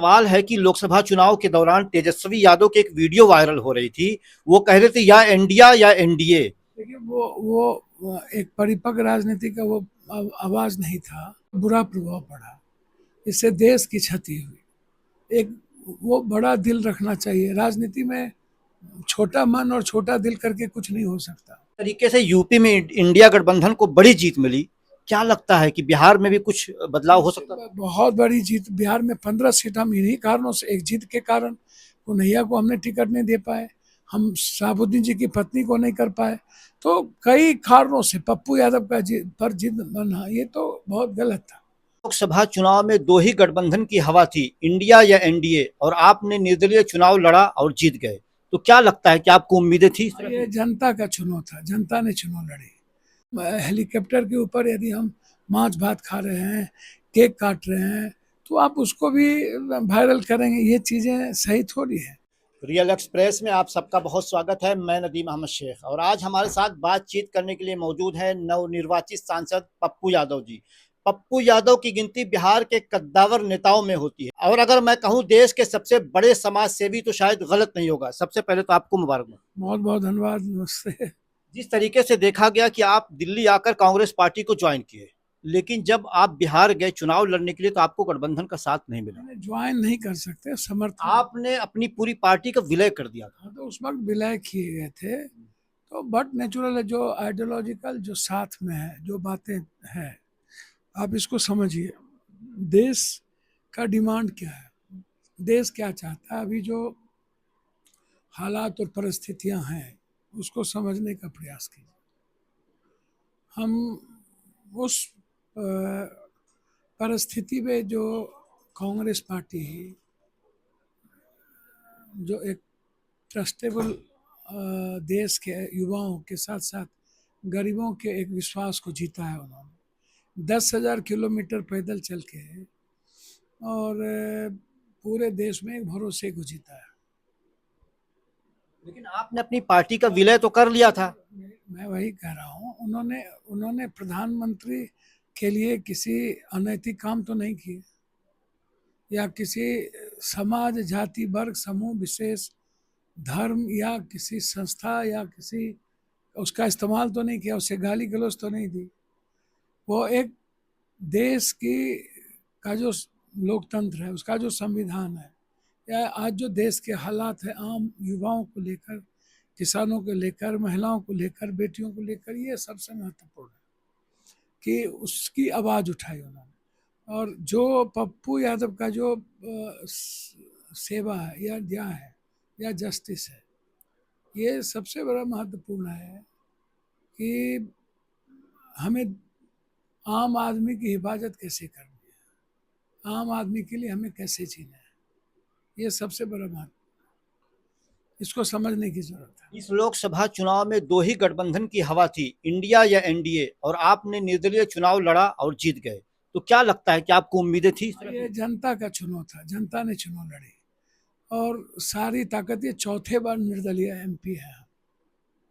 सवाल है कि लोकसभा चुनाव के दौरान तेजस्वी यादव की एक वीडियो वायरल हो रही थी। वो कह रहे थे या इंडिया या एनडीए। देखिए वो एक परिपक्व राजनीति का वो आवाज नहीं था। बुरा प्रभाव पड़ा, इससे देश की क्षति हुई। एक वो बड़ा दिल रखना चाहिए राजनीति में। छोटा मन और छोटा दिल करके कुछ नहीं हो सकता। तरीके से यूपी में इंडिया गठबंधन को बड़ी जीत मिली। क्या लगता है कि बिहार में भी कुछ बदलाव हो सकता था? बहुत बड़ी जीत। बिहार में 15 सीट हम इन्हीं कारणों से, एक जीत के कारण कन्हैया को हमने टिकट नहीं दे पाए, हम शहाबुद्दीन जी की पत्नी को नहीं कर पाए। तो कई कारणों से पप्पू यादव का पर जीत बना, ये तो बहुत गलत था। लोकसभा चुनाव में दो ही गठबंधन की हवा थी, इंडिया या एनडीए, और आपने निर्दलीय चुनाव लड़ा और जीत गए। तो क्या लगता है कि आपको उम्मीदें थी इस तरह ये की? जनता का चुनाव था, जनता ने चुनाव लड़ी। हेलीकॉप्टर के ऊपर यदि हम मांस भात खा रहे हैं, केक काट रहे हैं, तो आप उसको भी वायरल करेंगे। ये चीजें सही थोड़ी है। रियल एक्सप्रेस में आप सबका बहुत स्वागत है। मैं नदीम अहमद शेख, और आज हमारे साथ बातचीत करने के लिए मौजूद है नवनिर्वाचित सांसद पप्पू यादव जी। पप्पू यादव की गिनती बिहार के कद्दावर नेताओं में होती है, और अगर मैं कहूं देश के सबसे बड़े समाज सेवी तो शायद गलत नहीं होगा। सबसे पहले तो आपको मुबारक। बहुत बहुत धन्यवाद, नमस्ते। जिस तरीके से देखा गया कि आप दिल्ली आकर कांग्रेस पार्टी को ज्वाइन किए, लेकिन जब आप बिहार गए चुनाव लड़ने के लिए तो आपको गठबंधन का साथ नहीं मिला। मैंने ज्वाइन नहीं कर सकते, समर्थन। आपने अपनी पूरी पार्टी का विलय कर दिया था। हाँ, तो उस वक्त विलय किए गए थे। तो बट नेचुरल है, जो आइडियोलॉजिकल जो साथ में है, जो बातें हैं, आप इसको समझिए। देश का डिमांड क्या है, देश क्या चाहता है, अभी जो हालात और परिस्थितियां हैं उसको समझने का प्रयास कीजिए। हम उस परिस्थिति में जो कांग्रेस पार्टी जो एक ट्रस्टेबल देश के युवाओं के साथ साथ गरीबों के एक विश्वास को जीता है उन्होंने। 10,000 किलोमीटर पैदल चल के, और पूरे देश में एक भरोसे को जीता है। लेकिन आपने अपनी पार्टी का विलय तो कर लिया था। मैं वही कह रहा हूँ, उन्होंने उन्होंने प्रधानमंत्री के लिए किसी अनैतिक काम तो नहीं किए, या किसी समाज, जाति, वर्ग, समूह विशेष, धर्म या किसी संस्था या किसी उसका इस्तेमाल तो नहीं किया, उससे गाली गलौज तो नहीं दी। वो एक देश की का जो लोकतंत्र है, उसका जो संविधान है, या आज जो देश के हालात है, आम युवाओं को लेकर, किसानों को लेकर, महिलाओं को लेकर, बेटियों को लेकर, ये सबसे महत्वपूर्ण है कि उसकी आवाज़ उठाई उन्होंने। और जो पप्पू यादव का जो सेवा है या न्याय है या जस्टिस है, ये सबसे बड़ा महत्वपूर्ण है कि हमें आम आदमी की हिफाजत कैसे करनी है, आम आदमी के लिए हमें कैसे जीना है, ये सबसे बड़ा महत्व, इसको समझने की जरूरत है। इस लोकसभा चुनाव में दो ही गठबंधन की हवा थी, इंडिया या एनडीए, और आपने निर्दलीय चुनाव लड़ा और जीत गए। तो क्या लगता है कि आपको उम्मीदें थी इस तरह ये की? जनता का चुनाव था, जनता ने चुनाव लड़ी, और सारी ताकत, ये चौथे बार निर्दलीय एमपी है हम।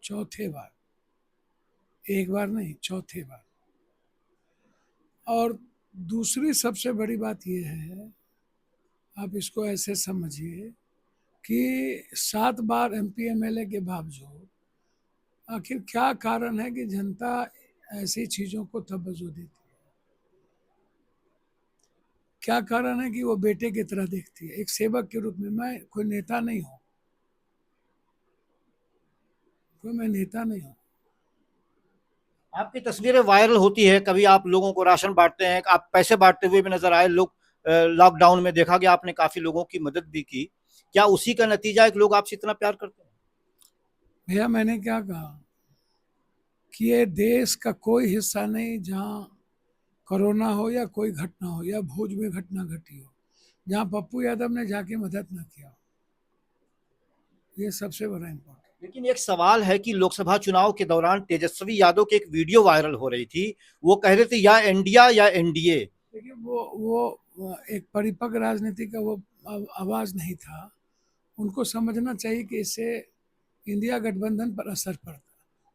चौथे बार, एक बार नहीं, चौथे बार। और दूसरी सबसे बड़ी बात यह है, आप इसको ऐसे समझिए कि 7 बार एमपी एमएलए के बावजूद आखिर क्या कारण है कि जनता ऐसी चीजों को तवज्जो देती है? क्या कारण है कि वो बेटे की तरह देखती है, एक सेवक के रूप में। मैं कोई नेता नहीं हूँ, कोई मैं नेता नहीं हूँ। आपकी तस्वीरें वायरल होती है, कभी आप लोगों को राशन बांटते हैं, आप पैसे बांटते हुए भी नजर आए लोग। लॉकडाउन में देखा गया आपने काफी लोगों की मदद भी की। क्या उसी का नतीजा है कि लोग आपसे इतना प्यार करते हैं? भैया, मैंने क्या कहा कि ये देश का कोई हिस्सा नहीं जहाँ कोरोना हो या कोई घटना हो या भोज में घटना घटी हो, जहाँ पप्पू यादव ने जाके मदद न किया। ये सबसे बड़ा इम्पोर्टेंट। लेकिन एक सवाल है कि लोकसभा चुनाव के दौरान तेजस्वी यादव की एक वीडियो वायरल हो रही थी। वो कह रहे थे या इंडिया या एनडीए। देखिए वो एक परिपक्व राजनीति का वो आवाज नहीं था। उनको समझना चाहिए कि इससे इंडिया गठबंधन पर असर पड़ता,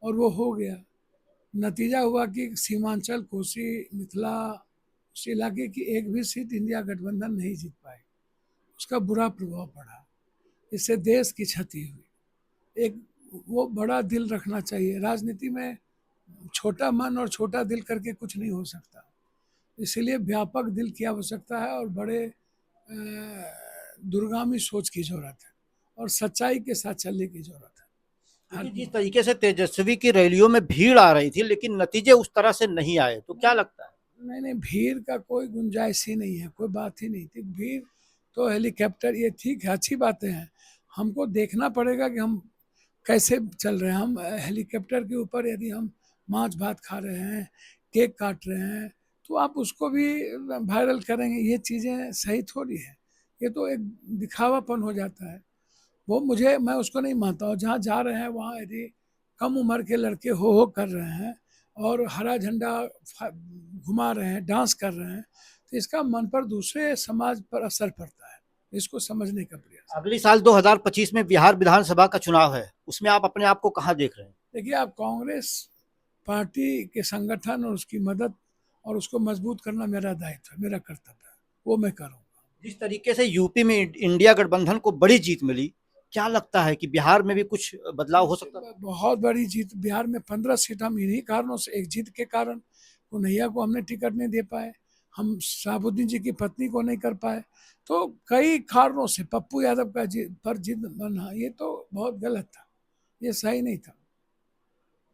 और वो हो गया। नतीजा हुआ कि सीमांचल, कोसी, मिथिला, उस इलाके की एक भी सीट इंडिया गठबंधन नहीं जीत पाए। उसका बुरा प्रभाव पड़ा, इससे देश की क्षति हुई। एक वो बड़ा दिल रखना चाहिए। राजनीति में छोटा मन और छोटा दिल करके कुछ नहीं हो सकता, इसलिए व्यापक दिल की आवश्यकता है और बड़े दूरगामी सोच की जरूरत है और सच्चाई के साथ चलने की जरूरत है। क्योंकि जिस तरीके से तेजस्वी की रैलियों में भीड़ आ रही थी लेकिन नतीजे उस तरह से नहीं आए, तो क्या लगता है? नहीं नहीं, भीड़ का कोई गुंजाइश ही नहीं है, कोई बात ही नहीं थी। भीड़ तो हेलीकॉप्टर, ये ठीक है, अच्छी बातें हैं। हमको देखना पड़ेगा कि हम कैसे चल रहे हैं। हम हेलीकॉप्टर के ऊपर यदि हम मांस भात खा रहे हैं, केक काट रहे हैं, तो आप उसको भी वायरल करेंगे, ये चीज़ें सही थोड़ी है। ये तो एक दिखावापन हो जाता है। वो मैं उसको नहीं मानता हूँ। जहाँ जा रहे हैं वहाँ यदि कम उम्र के लड़के हो कर रहे हैं और हरा झंडा घुमा रहे हैं, डांस कर रहे हैं, तो इसका मन पर, दूसरे समाज पर असर पड़ता है। इसको समझने का प्रयास। अगली साल 2025 में बिहार विधानसभा का चुनाव है, उसमें आप अपने आप को कहाँ देख रहे हैं? देखिए, आप कांग्रेस पार्टी के संगठन और उसकी मदद और उसको मजबूत करना मेरा दायित्व है, मेरा कर्तव्य है, वो मैं करूँगा। जिस तरीके से यूपी में इंडिया गठबंधन को बड़ी जीत मिली, क्या लगता है कि बिहार में भी कुछ बदलाव हो सकता है? बहुत बड़ी जीत। बिहार में 15 सीट हम इन्हीं कारणों से, एक जीत के कारण, कन्हैया को हमने टिकट नहीं दे पाए, हम शहाबुद्दीन जी की पत्नी को नहीं कर पाए, तो कई कारणों से पप्पू यादव का पर जीत बना, ये तो बहुत गलत था, ये सही नहीं था,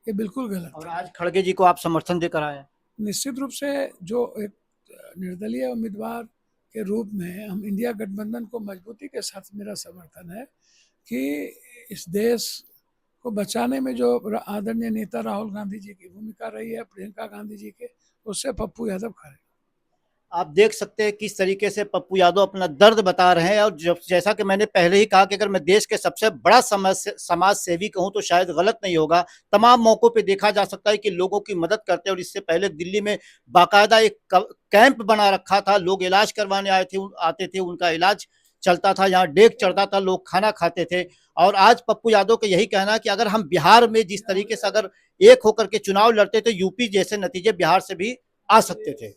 ये बिल्कुल गलत और था। आज खड़गे जी को आप समर्थन देकर आए हैं। निश्चित रूप से जो एक निर्दलीय उम्मीदवार के रूप में हम इंडिया गठबंधन को मजबूती के साथ, मेरा समर्थन है कि इस देश को बचाने में जो आदरणीय नेता राहुल गांधी जी की भूमिका रही है, प्रियंका गांधी जी के, उससे पप्पू यादव खड़े। आप देख सकते हैं किस तरीके से पप्पू यादव अपना दर्द बता रहे हैं, और जैसा कि मैंने पहले ही कहा कि अगर मैं देश के सबसे बड़ा समाज सेवी कहूं तो शायद गलत नहीं होगा। तमाम मौकों पे देखा जा सकता है कि लोगों की मदद करते हैं, और इससे पहले दिल्ली में बाकायदा एक कैंप बना रखा था, लोग इलाज करवाने आते थे, उनका इलाज चलता था, यहाँ डेग चढ़ता था, लोग खाना खाते थे। और आज पप्पू यादव का यही कहना है कि अगर हम बिहार में जिस तरीके से अगर एक होकर के चुनाव लड़ते थे, यूपी जैसे नतीजे बिहार से भी आ सकते थे।